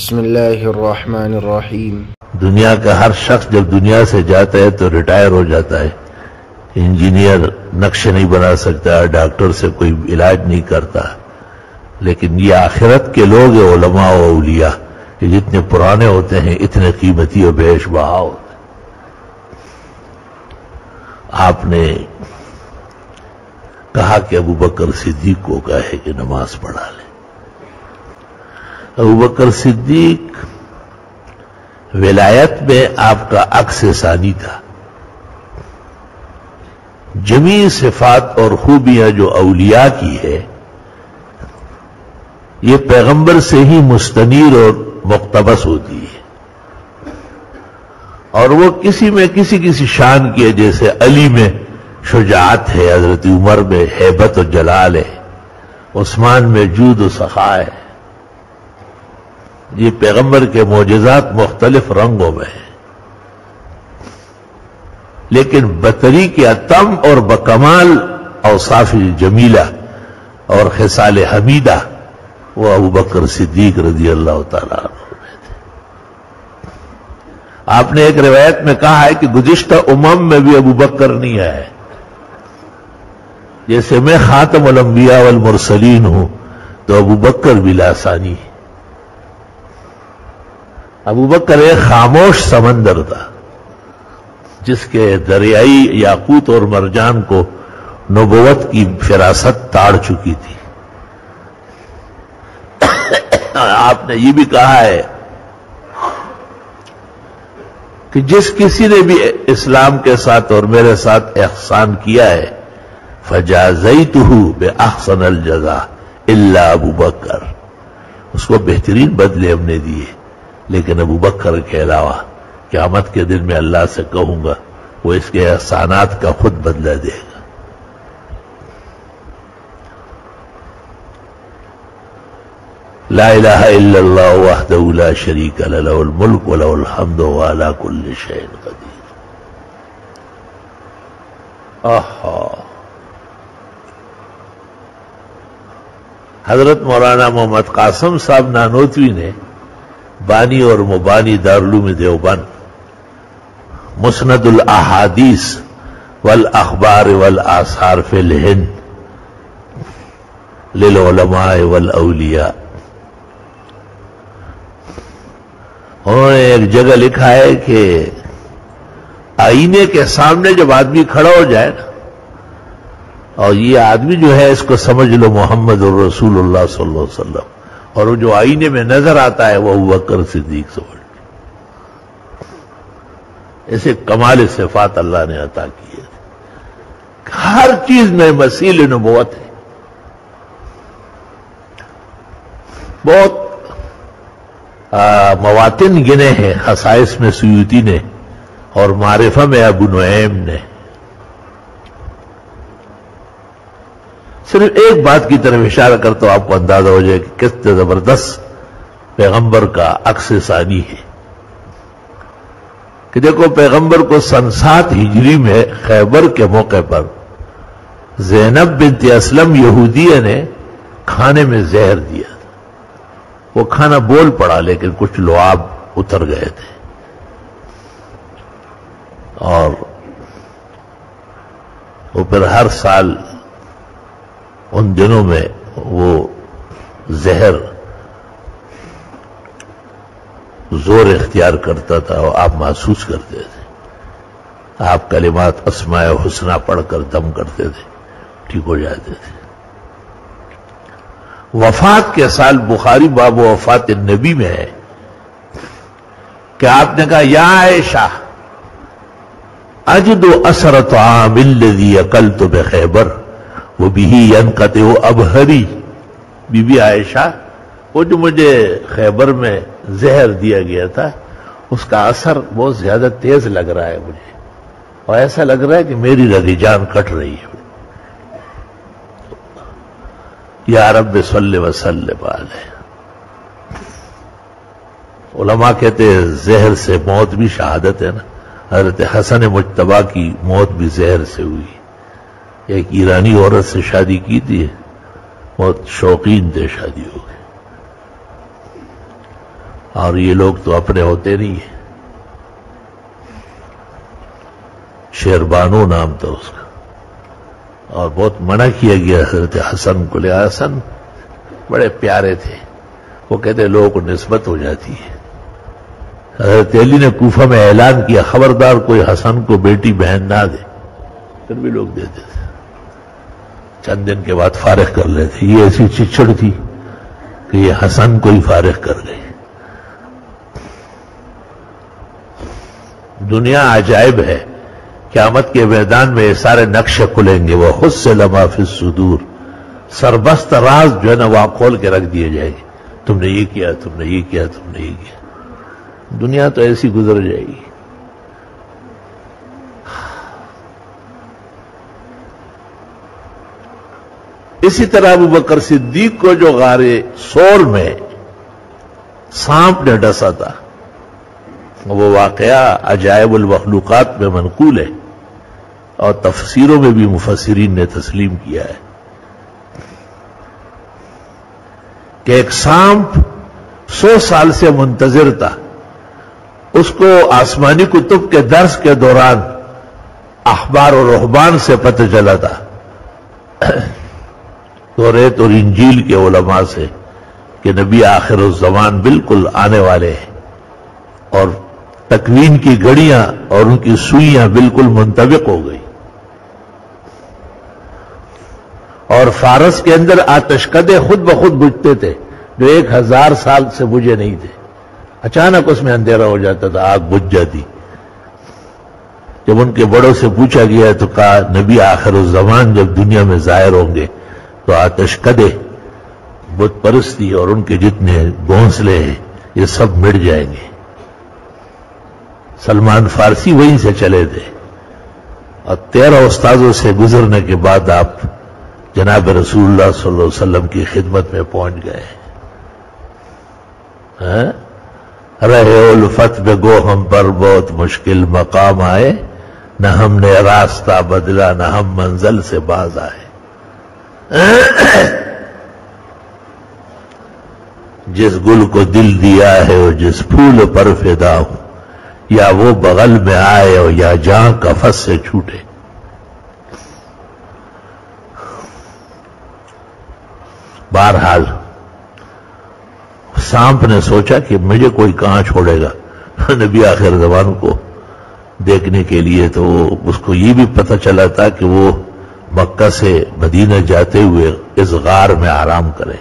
بسم اللہ الرحمن الرحیم۔ دنیا کا ہر شخص جب دنیا سے جاتا ہے تو ریٹائر ہو جاتا ہے، انجینئر نقشے نہیں بنا سکتا، ڈاکٹر سے کوئی علاج نہیں کرتا، لیکن یہ آخرت کے لوگ ہیں، علماء و اولیاء، یہ جتنے پرانے ہوتے ہیں اتنے قیمتی و بیش بہا ہوتے ہیں۔ آپ نے کہا کہ ابو بکر صدیق کو کہے کہ نماز پڑھا لے۔ ابو بکر صدیق ولایت میں آپ کا عکس ثانی تھا، جمیع صفات اور خوبیاں جو اولیاء کی ہے یہ پیغمبر سے ہی مستنیر اور مقتبس ہوتی ہے، اور وہ کسی میں کسی شان کی ہے، جیسے علی میں شجاعت ہے، حضرت عمر میں ہیبت و جلال ہے، عثمان میں جود و سخا ہے۔ یہ پیغمبر کے معجزات مختلف رنگوں میں ہیں، لیکن بطریق اتم اور بکمال اوصاف جمیلہ اور خصال حمیدہ وہ ابو بکر صدیق رضی اللہ تعالیٰ عنہ میں تھے۔ آپ نے ایک روایت میں کہا ہے کہ گزشتہ امم میں بھی ابو بکر نہیں آئے، جیسے میں خاتم الانبیاء والمرسلین ہوں تو ابو بکر بھی ثانی ہے۔ ابو بکر ایک خاموش سمندر تھا جس کے دریائی یاقوت اور مرجان کو نبوت کی فراست تاڑ چکی تھی۔ آپ نے یہ بھی کہا ہے کہ جس کسی نے بھی اسلام کے ساتھ اور میرے ساتھ احسان کیا ہے فجازیتہ بأحسن الجزاء الا ابو بکر، اس کو بہترین بدلے ہم نے دیے، لیکن ابو بکر کے علاوہ قیامت کے دن میں اللہ سے کہوں گا وہ اس کے احسانات کا خود بدلہ دے گا۔ لا الہ الا اللہ وحدہ لا شریک لہ لہ الملک ولہ الحمد وہو علی کل شیء قدیر۔ حضرت مولانا محمد قاسم صاحب نانوتوی نے بانی اور مبانی دارالعلوم دیوبند مسند الاحادیث والاخبار والآثار فی الہند للعلماء والاولیاء، انہوں نے ایک جگہ لکھا ہے کہ آئینے کے سامنے جب آدمی کھڑا ہو جائے نا، اور یہ آدمی جو ہے اس کو سمجھ لو محمد الرسول اللہ صلی اللہ علیہ وسلم، اور وہ جو آئینے میں نظر آتا ہے وہ ابو بکر صدیق سمجھ لو۔ ایسے کمال صفات اللہ نے عطا کی ہے، ہر چیز میں مثیل نبوت ہے۔ بہت مواطن گنے ہیں خصائص میں سیوطی نے اور معرفہ میں ابو نعیم نے۔ صرف ایک بات کی طرف اشارہ کرتا ہوں، آپ کو اندازہ ہو جائے کہ کس زبردست پیغمبر کا عکس ثانی ہے کہ دیکھو پیغمبر کو سن 7 ہجری میں خیبر کے موقع پر زینب بنت اسلم یہودیہ نے کھانے میں زہر دیا تھا، وہ کھانا بول پڑا لیکن کچھ لعاب اتر گئے تھے، اور وہ پھر ہر سال ان دنوں میں وہ زہر زور اختیار کرتا تھا اور آپ محسوس کرتے تھے، آپ کلمات اسماء حسنہ پڑھ کر دم کرتے تھے، ٹھیک ہو جاتے تھے۔ وفات کے سال بخاری باب وفات النبی میں ہے کہ آپ نے کہا یا عائشہ اجد اثر طعام الذی اکلت بخیبر وبہ ینقطع ابہری۔ بی بی عائشہ، وہ جو مجھے خیبر میں زہر دیا گیا تھا اس کا اثر بہت زیادہ تیز لگ رہا ہے مجھے، اور ایسا لگ رہا ہے کہ میری رگ جان کٹ رہی ہے۔ یا رب صلی وسلم علیہ۔ علماء کہتے ہیں زہر سے موت بھی شہادت ہے نا، حضرت حسن مجتبیٰ کی موت بھی زہر سے ہوئی، ایک ایرانی عورت سے شادی کی تھی، بہت شوقین تھے، شادی ہو گئی۔ اور یہ لوگ تو اپنے ہوتے نہیں ہیں. شیربانو نام تھا اس کا، اور بہت منع کیا گیا حضرت حسن کو. لے حسن بڑے پیارے تھے، وہ کہتے لوگوں کو نسبت ہو جاتی ہے. حضرت علی نے کوفہ میں اعلان کیا خبردار کوئی حسن کو بیٹی بہن نہ دے، پھر بھی لوگ دیتے تھے. چند دن کے بعد فارغ کر لیتے. یہ ایسی چچڑ تھی کہ یہ حسن کو ہی فارغ کر گئی. دنیا عجائب ہے. قیامت کے میدان میں یہ سارے نقشے کھلیں گے. وہ خود سے لما فی الصدور، سربست راز جو ہے نا وہ کھول کے رکھ دیے جائیں گے. تم نے یہ کیا، تم نے یہ کیا، تم نے یہ کیا. دنیا تو ایسی گزر جائے گی. اسی طرح ابو بکر صدیق کو جو غار سور میں سانپ نے ڈسا تھا، وہ واقعہ عجائب المخلوقات میں منقول ہے، اور تفسیروں میں بھی مفسرین نے تسلیم کیا ہے کہ ایک سانپ 100 سال سے منتظر تھا. اس کو آسمانی کتب کے درس کے دوران احبار و رہبان سے پتہ چلا تھا، توریت اور انجیل کے علماء سے، کہ نبی آخر الزمان بالکل آنے والے ہیں، اور تکوین کی گھڑیاں اور ان کی سوئیاں بالکل منطبق ہو گئی. اور فارس کے اندر آتشکدے خود بخود بجھتے تھے جو 1000 سال سے بجھے نہیں تھے. اچانک اس میں اندھیرا ہو جاتا تھا، آگ بجھ جاتی. جب ان کے بڑوں سے پوچھا گیا تو کہا نبی آخر الزمان جب دنیا میں ظاہر ہوں گے تو آتشکدے، بت پرستی اور ان کے جتنے گھونسلے ہیں یہ سب مٹ جائیں گے. سلمان فارسی وہیں سے چلے تھے، اور 13 استاذوں سے گزرنے کے بعد آپ جناب رسول اللہ صلی اللہ علیہ وسلم کی خدمت میں پہنچ گئے. رہے الفت بے گو ہم پر بہت مشکل مقام آئے، نہ ہم نے راستہ بدلا نہ ہم منزل سے باز آئے. جس گل کو دل دیا ہے اور جس پھول پر فدا ہوں، یا وہ بغل میں آئے اور یا جہاں کفس سے چھوٹے. بہرحال سانپ نے سوچا کہ مجھے کوئی کہاں چھوڑے گا نبی آخر زمان کو دیکھنے کے لیے. تو اس کو یہ بھی پتہ چلا تھا کہ وہ مکہ سے مدینہ جاتے ہوئے اس غار میں آرام کریں.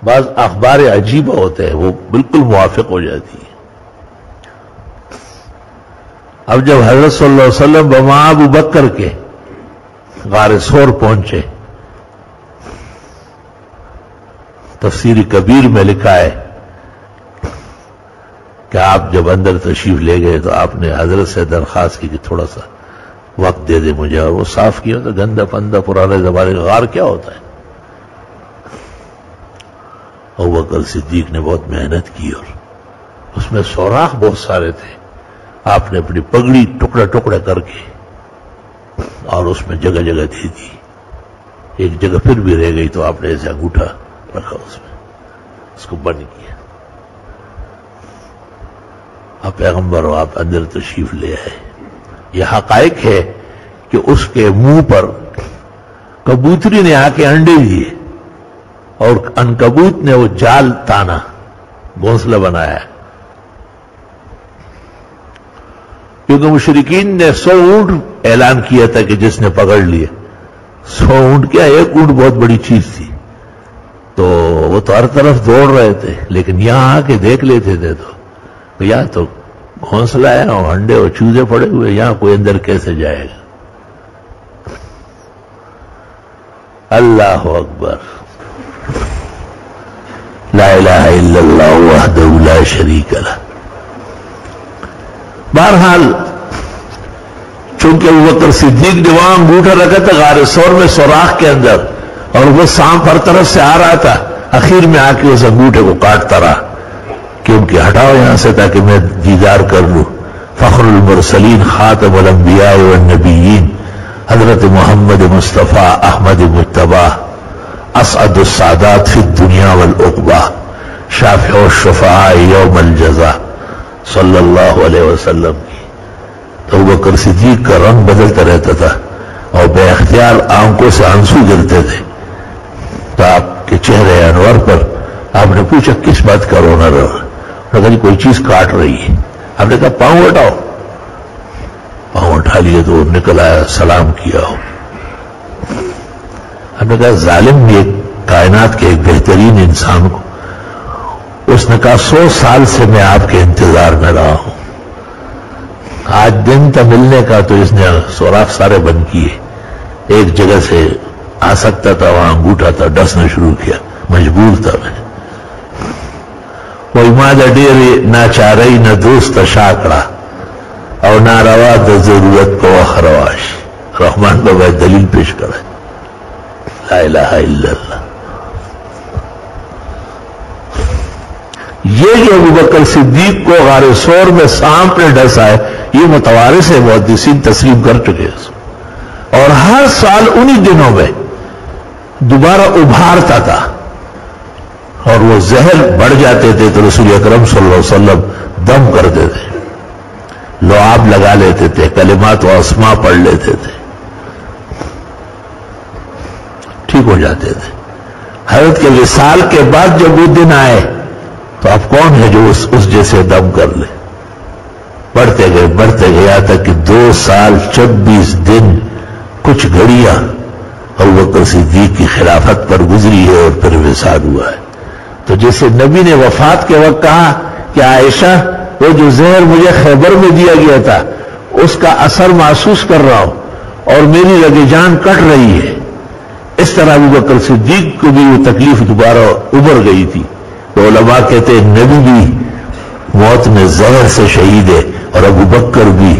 بعض اخبار عجیب ہوتے ہیں، وہ بالکل موافق ہو جاتی ہے. اب جب حضرت صلی اللہ علیہ وسلم بما ابو بکر کے غار سور پہنچے، تفسیر کبیر میں لکھا ہے کہ آپ جب اندر تشریف لے گئے تو آپ نے حضرت سے درخواست کی کہ تھوڑا سا وقت دے دے مجھے، اور وہ صاف کیا. تو گندا پندہ پرانے زمانے کا غار کیا ہوتا ہے. ابو بکر صدیق نے بہت محنت کی، اور اس میں سوراخ بہت سارے تھے. آپ نے اپنی پگڑی ٹکڑا ٹکڑا کر کے اور اس میں جگہ جگہ دے دی. ایک جگہ پھر بھی رہ گئی تو آپ نے ایسے انگوٹھا رکھا اس میں، اس کو بند کیا. آپ پیغمبر ہو، آپ اندر تشریف لے آئے. یہ حقائق ہے کہ اس کے منہ پر کبوتری نے آ کے انڈے دیے، اور عنکبوت نے وہ جال تانا، گھونسلہ بنایا. کیونکہ مشرکین نے 100 اونٹ اعلان کیا تھا کہ جس نے پکڑ لیے. 100 اونٹ کیا، ایک اونٹ بہت بڑی چیز تھی. تو وہ تو ہر طرف دوڑ رہے تھے، لیکن یہاں آ کے دیکھ لیتے تھے تو یا تو گھونسلہ ہے اور انڈے اور چوزے پڑے ہوئے، یہاں کوئی اندر کیسے جائے گا. اللہ اکبر، لا الہ الا اللہ وحدہ لا شریک لہ. بہرحال چونکہ ابو بکر صدیق نے وہاں انگوٹھا رکھا تھا غار سور میں سوراخ کے اندر، اور وہ سانپ ہر طرف سے آ رہا تھا، اخیر میں آ کے اس انگوٹھے کو کاٹتا رہا کہ ان کی ہٹاؤ یہاں سے تاکہ میں دیدار کر لوں. فخر المرسلین خاتم الانبیاء والنبیین حضرت محمد مصطفیٰ احمد مجتبیٰ اسعد السادات فی الدنیا والعقبہ شافع الشفعاء یوم الجزا صلی اللہ علیہ وسلم کی، تو ابوبکر صدیق کا رنگ بدلتا رہتا تھا اور بے اختیار آنکھوں سے آنسو گرتے تھے. تو آپ کے چہرے انور پر آپ نے پوچھا کس بات کا رونا رہا؟ کہا جی کوئی چیز کاٹ رہی ہے. آپ نے کہا پاؤں ہٹاؤ. پاؤں اٹھا لیے تو نکل آیا، سلام کیا ہو. ہم نے کہا ظالم یہ کائنات کے ایک بہترین انسان کو، اس نے کہا 100 سال سے میں آپ کے انتظار میں رہا ہوں، آج دن تھا ملنے کا تو اس نے سوراخ سارے بند کیے. ایک جگہ سے آ سکتا تھا، وہاں انگوٹھا تھا، ڈسنا شروع کیا، مجبور تھا میں. کوئی ماں ڈیرے نہ چارئی نہ دوست شاکڑا اور نہ روا د ضرورت کو خرواش. رحمان بابا دلیل پیش کرا، لا الہ الا اللہ. یہ جو ابوبکر صدیق کو غار ثور میں سانپ نے ڈسا ہے، یہ متوارث ہے، محدثین تسلیم کر چکے ہیں. اور ہر سال انہی دنوں میں دوبارہ ابھارتا تھا اور وہ زہر بڑھ جاتے تھے تو رسول اکرم صلی اللہ علیہ وسلم دم کرتے تھے، لعاب لگا لیتے تھے، کلمات و اسماء پڑھ لیتے تھے، ٹھیک ہو جاتے تھے. حضرت کے وصال کے بعد جب وہ دن آئے تو آپ کون ہے جو اس جیسے دم کر لے؟ بڑھتے گئے یہاں تک کہ 2 سال 26 دن کچھ گھڑیاں ابوبکر صدیق کی خلافت پر گزری ہے اور پھر وصال ہوا ہے. تو جیسے نبی نے وفات کے وقت کہا کہ عائشہ وہ جو زہر مجھے خیبر میں دیا گیا تھا اس کا اثر محسوس کر رہا ہوں اور میری رگ جان کٹ رہی ہے، اس طرح ابوبکر صدیق کو بھی وہ تکلیف دوبارہ ابھر گئی تھی. تو علماء کہتے ہیں نبی بھی موت میں زہر سے شہید ہے اور ابوبکر بھی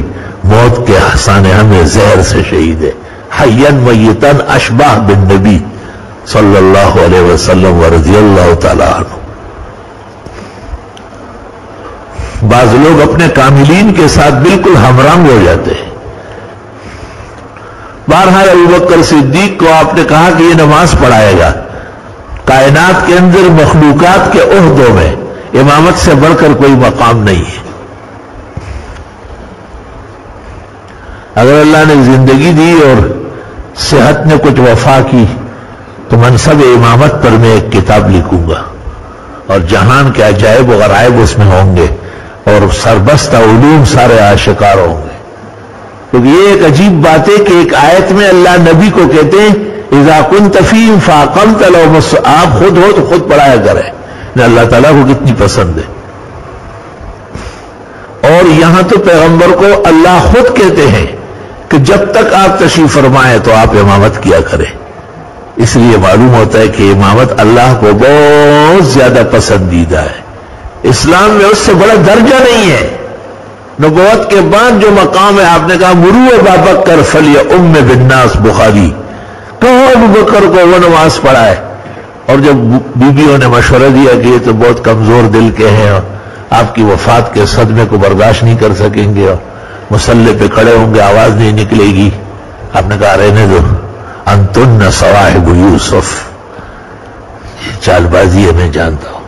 موت کے سانحہ میں زہر سے شہید ہے. حیاً میتاً اشباہ بالنبی صلی اللہ علیہ وسلم ورضی اللہ تعالی عنہ. بعض لوگ اپنے کاملین کے ساتھ بالکل ہمرنگ ہو جاتے ہیں. بہرحال ابوبکر صدیق کو آپ نے کہا کہ یہ نماز پڑھائے گا. کائنات کے اندر مخلوقات کے عہدوں میں امامت سے بڑھ کر کوئی مقام نہیں ہے. اگر اللہ نے زندگی دی اور صحت نے کچھ وفا کی تو منصب امامت پر میں ایک کتاب لکھوں گا اور جہان کے عجائب و غرائب اس میں ہوں گے اور سربستہ علوم سارے آشکار ہوں گے. کیونکہ یہ ایک عجیب بات ہے کہ ایک آیت میں اللہ نبی کو کہتے ہیں اذا كنت فيهم فاقمت لهم آپ خود ہو تو خود پڑھایا کرے. اللہ تعالیٰ کو کتنی پسند ہے. اور یہاں تو پیغمبر کو اللہ خود کہتے ہیں کہ جب تک آپ تشریف فرمائیں تو آپ امامت کیا کریں. اس لیے معلوم ہوتا ہے کہ امامت اللہ کو بہت زیادہ پسندیدہ ہے. اسلام میں اس سے بڑا درجہ نہیں ہے. نبوت کے بعد جو مقام ہے آپ نے کہا مرو ابابکر فلیؤم بالناس بخاری، کہو ابوبکر کو وہ نماز پڑھائے. اور جب بیویوں نے مشورہ دیا کہ یہ تو بہت کمزور دل کے ہیں اور آپ کی وفات کے صدمے کو برداشت نہیں کر سکیں گے اور مسلح پہ کھڑے ہوں گے آواز نہیں نکلے گی، آپ نے کہا رہنے دو، انتن صواحب یوسف، یہ چال بازی ہے میں جانتا ہوں.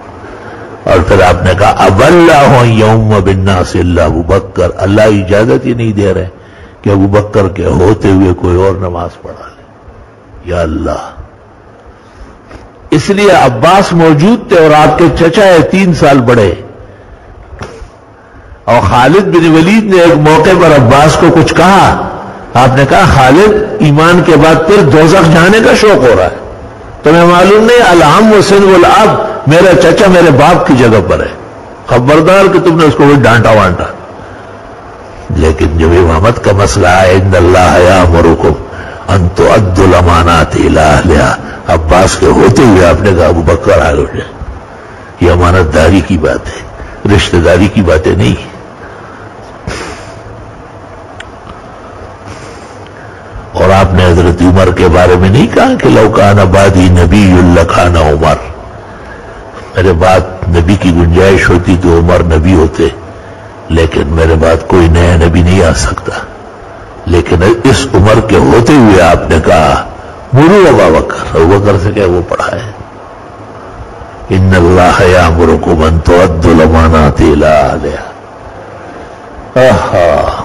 اور پھر آپ نے کہا اب اللہ یوم بالناس الا ابوبکر، اللہ اجازت ہی نہیں دے رہے کہ ابوبکر کے ہوتے ہوئے کوئی اور نماز پڑھا لے. یا اللہ. اس لیے عباس موجود تھے اور آپ کے چچا ہے 3 سال بڑے، اور خالد بن ولید نے ایک موقع پر عباس کو کچھ کہا. آپ نے کہا خالد ایمان کے بعد پھر دوزخ جانے کا شوق ہو رہا ہے، تمہیں معلوم نہیں العم وسن والاب، میرا چچا میرے باپ کی جگہ پر ہے، خبردار کہ تم نے اس کو بھی ڈانٹا وانٹا. لیکن جب امامت کا مسئلہ ہے ان اللہ یامرکم ان تؤدوا الامانات الی اہلہا، عباس کے ہوتے ہوئے آپ نے کہا ابوبکر حال ہو جائے. یہ امانت داری کی بات ہے، رشتہ داری کی باتیں نہیں. اور آپ نے حضرت عمر کے بارے میں نہیں کہا کہ لو کان بعدی نبی لکان عمر، میرے بعد نبی کی گنجائش ہوتی تو عمر نبی ہوتے، لیکن میرے بعد کوئی نیا نبی نہیں آ سکتا. لیکن اس عمر کے ہوتے ہوئے آپ نے کہا مرو ابابکر، ابوبکر سے کیا وہ پڑھا ہے. ان اللہ یامرکم ان تؤدوا الامانات الی اہلہا.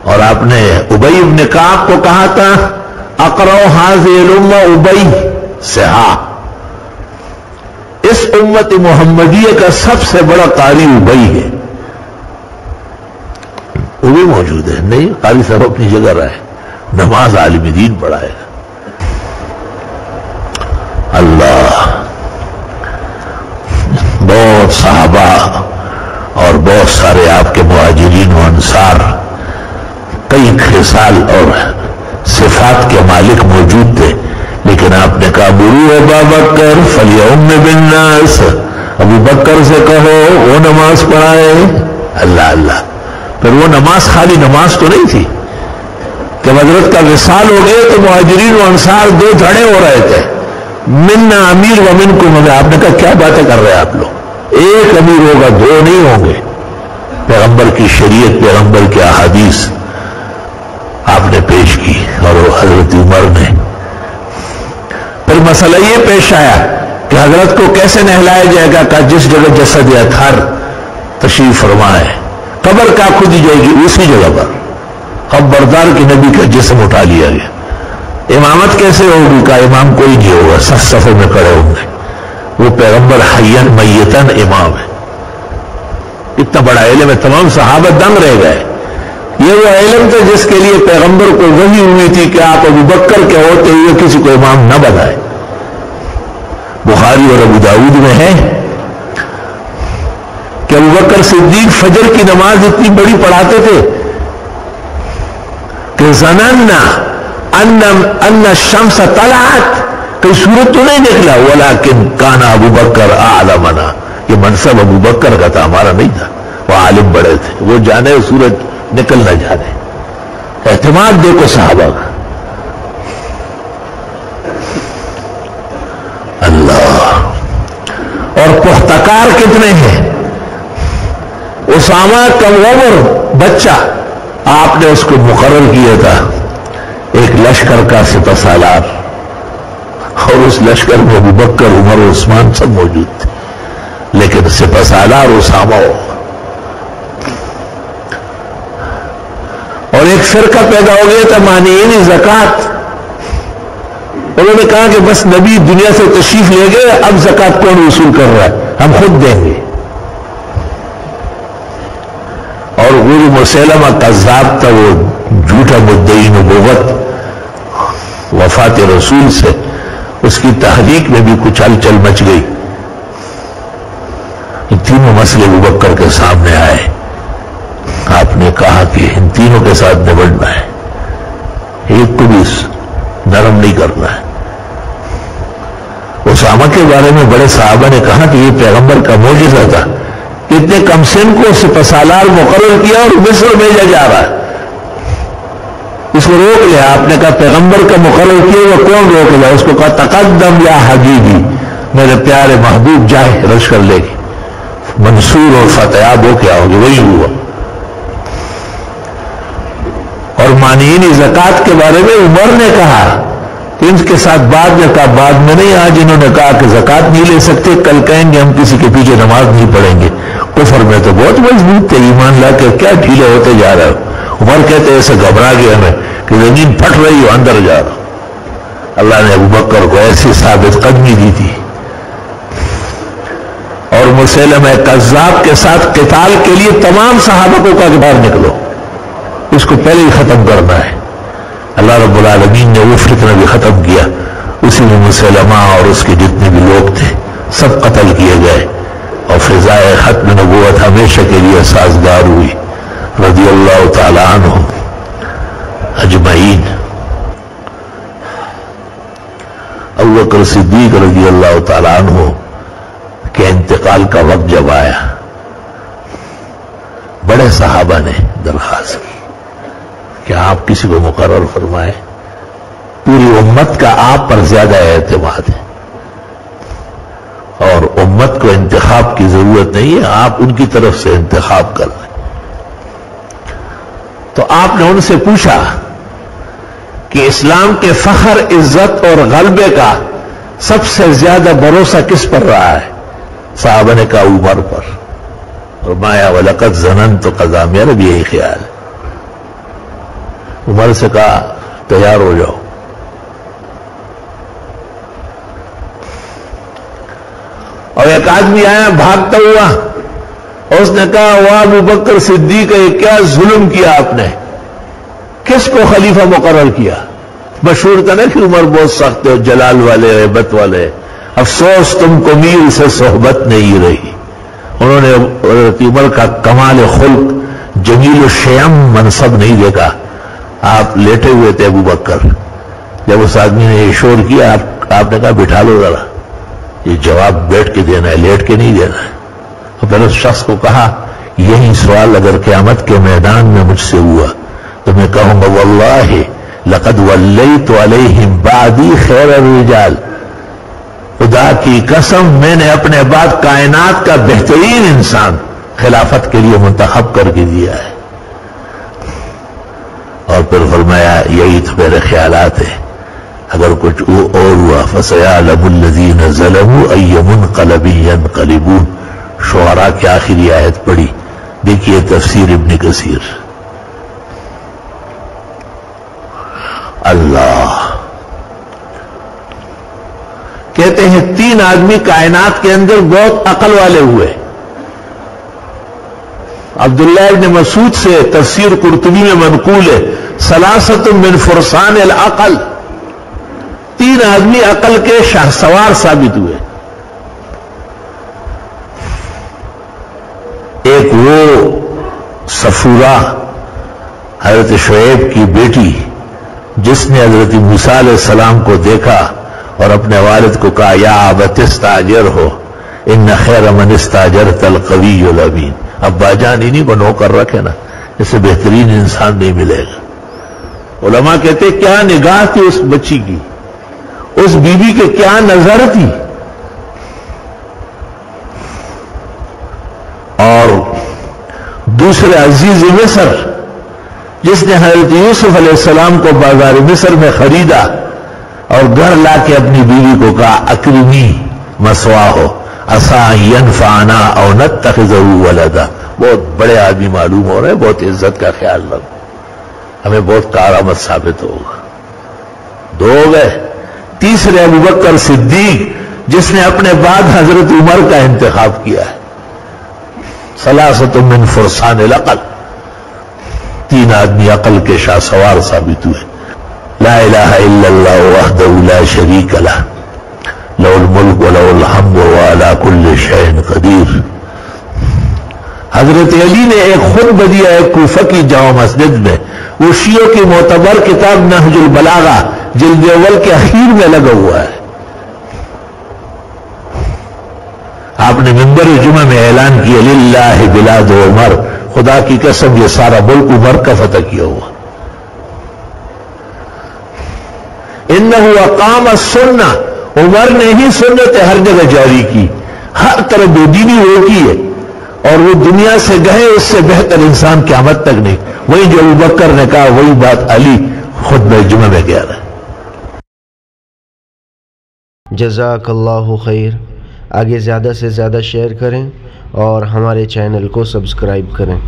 اور آپ نے ابی بن کعب کو کہا تھا اقرأ هذه الامہ ابی سے، اس امت محمدیہ کا سب سے بڑا قاری ابی ہے. وہ بھی موجود ہے. نہیں، قاری صاحب اپنی جگہ رہے، نماز عالم دین پڑھائے گا. اللہ، بہت صحابہ اور بہت سارے آپ کے مہاجرین و انصار کئی خصال اور صفات کے مالک موجود تھے، لیکن آپ نے کہا مروا ابا بکر فلیؤم بالناس، ابو بکر سے کہو وہ نماز پڑھائے. اللہ اللہ. پھر وہ نماز خالی نماز تو نہیں تھی کہ حضرت کا وصال ہو گئے تو مہاجرین و انصار دو دھڑے ہو رہے تھے، منا امیر و منکم. آپ نے کہا کیا باتیں کر رہے ہیں آپ لوگ، ایک امیر ہوگا، دو نہیں ہوں گے. پیغمبر کی شریعت، پیغمبر کے احادیث آپ نے پیش کی اور حضرت عمر نے. پھر مسئلہ یہ پیش آیا کہ حضرت کو کیسے نہلایا جائے گا. کہ جس جگہ جسد اطہر تشریف فرما ہے، قبر کا کھودی جائے گی اسی جگہ پر. خبردار کی نبی کا جسم اٹھا لیا گیا. امامت کیسے ہوگی؟ کا امام کوئی نہیں ہوگا، صف صفوں میں کھڑے ہوں گے. وہ پیغمبر حیاً میتاً امام ہے. اتنا بڑا علم ہے، تمام صحابہ دنگ رہ گئے. یہ وہ علم تھا جس کے لیے پیغمبر کو وحی ہوئی تھی کہ آپ ابو بکر کے ہوتے ہوئے کسی کو امام نہ بنائے. بخاری اور ابو داؤد میں ہے کہ ابو بکر صدیق فجر کی نماز اتنی بڑی پڑھاتے تھے کہ ظننا ان الشمس طلعت، کوئی سورج تو نہیں نکلا، ولکن کان ابو بکر اعلمنا. یہ منصب ابو بکر کا تھا، ہمارا نہیں تھا. وہ عالم بڑے تھے، وہ جانے سورج نکل نہ جانے. اعتماد دیکھو صحابہ کا. اللہ. اور پختکار کتنے ہیں. اسامہ کم عمر بچہ، آپ نے اس کو مقرر کیا تھا ایک لشکر کا سپہ سالار، اور اس لشکر میں ابو بکر، عمر و عثمان سب موجود تھے، لیکن سپہ سالار اسامہ ہو. اور ایک فرقہ پیدا ہو گیا تھا مانعین زکوٰۃ. انہوں نے کہا کہ بس نبی دنیا سے تشریف لے گئے، اب زکوٰۃ کون وصول کر رہا ہے، ہم خود دیں گے. اور غول مسیلمہ کذاب تھا، وہ جھوٹا مدعی نبوت، وفات رسول سے اس کی تحریک میں بھی کچھ ہلچل مچ گئی. یہ تینوں مسئلے ابو بکر کے سامنے آئے. آپ نے کہا کہ ان تینوں کے ساتھ نبڑنا ہے، ایک کو بھی نرم نہیں کرنا ہے. اسامہ کے بارے میں بڑے صحابہ نے کہا کہ یہ پیغمبر کا معجزہ تھا، اتنے کم سن کو سپہ سالار مقرر کیا اور مصر بھیجا جا رہا ہے، اس کو روک لیا. آپ نے کہا پیغمبر کا مقرر کیا وہ کون روک لیا؟ اس کو کہا تقدم یا حبیبی، میرے پیارے محبوب جائے لشکر لے کے منصور اور فتح ہو کیا ہوگی. وہی ہوا. اور مانعین زکوٰۃ کے بارے میں عمر نے کہا کہ ان کے ساتھ بعد میں کہا، بعد میں نہیں، آج انہوں نے کہا کہ زکوٰۃ نہیں لے سکتے، کل کہیں گے ہم کسی کے پیچھے نماز نہیں پڑھیں گے. کفر میں تو بہت مضبوط تھے، ایمان لا کے کیا ڈھیلے ہوتے جا رہے ہو. عمر کہتے ایسے گھبرا گیا ہمیں کہ زمین پھٹ رہی ہو، اندر جا رہا. اللہ نے ابو بکر کو ایسی ثابت قدمی دی تھی. اور مسیلمہ کذاب کے ساتھ قتال کے لیے تمام صحابہ کو کہا کہ باہر نکلو، اس کو پہلے ہی ختم کرنا ہے. اللہ رب العالمین نے وہ فتنہ بھی ختم کیا. اسی میں مسیلمہ اور اس کے جتنے بھی لوگ تھے سب قتل کیے گئے، اور فضائے ختم نبوت ہمیشہ کے لیے سازگار ہوئی. رضی اللہ تعالی عنہ اجمعین. ابو بکر صدیق رضی اللہ تعالی عنہ کے انتقال کا وقت جب آیا، بڑے صحابہ نے درخواست کی کہ آپ کسی کو مقرر فرمائیں. پوری امت کا آپ پر زیادہ اعتماد ہے اور امت کو انتخاب کی ضرورت نہیں ہے، آپ ان کی طرف سے انتخاب کر لیں. تو آپ نے ان سے پوچھا کہ اسلام کے فخر، عزت اور غلبے کا سب سے زیادہ بھروسہ کس پر رہا ہے؟ صحابہ نے کہا عمر پر. فرمایا وَلَقَدْ ظَنَنْتُ قَضَا، میرا بھی یہی خیال ہے. عمر سے کہا تیار ہو جاؤ. اور ایک آدمی آیا بھاگتا ہوا، اور اس نے کہا وہ ابو بکر صدیق ہے، کیا ظلم کیا آپ نے، کس کو خلیفہ مقرر کیا؟ مشہور تھا نا کہ عمر بہت سخت ہے، جلال والے، ہیبت والے. افسوس تم کو میر سے صحبت نہیں رہی. انہوں نے حضرت عمر کا کمال خلق، جمیل الشیم منصب نہیں دیکھا. آپ لیٹے ہوئے تھے ابو بکر. جب اس آدمی نے یہ شور کیا، آپ نے کہا بٹھا لو ذرا، یہ جواب بیٹھ کے دینا ہے، لیٹ کے نہیں دینا ہے. اور پھر اس شخص کو کہا یہی سوال اگر قیامت کے میدان میں مجھ سے ہوا تو میں کہوں گا واللہ لقد ولیت علیہم بعدی خیر الرجال، خدا کی قسم میں نے اپنے بعد کائنات کا بہترین انسان خلافت کے لیے منتخب کر کے دیا ہے. اور پھر فرمایا یہی تو میرے خیالات ہیں، اگر کچھ اور ہوا فَسَيَعْلَمُ الَّذِينَ ظَلَمُوا أَيَّ مُنْقَلَبٍ يَنْقَلِبُونَ. شعراء کی آخری آیت پڑھی، دیکھیے تفسیر ابن کثیر. اللہ کہتے ہیں 3 آدمی کائنات کے اندر بہت عقل والے ہوئے. عبداللہ ابن مسعود سے تفسیر قرطبی میں منقول ہے ثلاثۃ من فرسان العقل، 3 آدمی عقل کے شاہسوار ثابت ہوئے. ایک وہ صفورہ حضرت شعیب کی بیٹی جس نے حضرت موسیٰ علیہ السلام کو دیکھا اور اپنے والد کو کہا یا ابت استاجرہ ان خیر من استاجرت القوی الامین. ابا جان انہیں کو نوکر رکھے نا، اسے بہترین انسان نہیں ملے گا. علماء کہتے کیا نگاہ تھی اس بچی کی، اس بیوی کے کیا نظر تھی. اور دوسرے عزیز مصر جس نے حضرت یوسف علیہ السلام کو بازار مصر میں خریدا اور گھر لا کے اپنی بیوی کو کہا اکرمی مثواہ عسیٰ ینفعنا او نتخذہ ولدا. بہت بڑے آدمی معلوم ہو رہے ہیں، بہت عزت کا خیال رکھو، ہمیں بہت کارآمد ثابت ہوگا. 2 ہو گئے. تیسرے ابو بکر صدیق جس نے اپنے بعد حضرت عمر کا انتخاب کیا ہے. ثلاثۃ من فرسان العقل، 3 آدمی عقل کے شاہ سوار ثابت ہوئے. لا الہ الا اللہ وحدہ لا شریک لہ لہ الملک ولہ الحمد وهو علی کل شیء قدیر. حضرت علی نے ایک خطبہ دیا ہے کوفہ کی جامع مسجد میں، وہ شیعوں کی معتبر کتاب نہج البلاغہ جلد اول کے اخیر میں لگا ہوا ہے. آپ نے منبر جمعہ میں اعلان کیا للہ بلاد عمر، خدا کی قسم یہ سارا ملک عمر کا فتح کیا ہوا. انہ اقام السنہ، عمر نے ہی سنت ہر جگہ جاری کی، ہر طرف بے دینی روکی ہے، اور وہ دنیا سے گئے اس سے بہتر انسان قیامت تک نہیں. وہی جو ابو بکر نے کہا وہی بات علی خطبہ جمعہ میں کہہ رہا ہے. جزاک اللہ خیر. آگے زیادہ سے زیادہ شیئر کریں اور ہمارے چینل کو سبسکرائب کریں.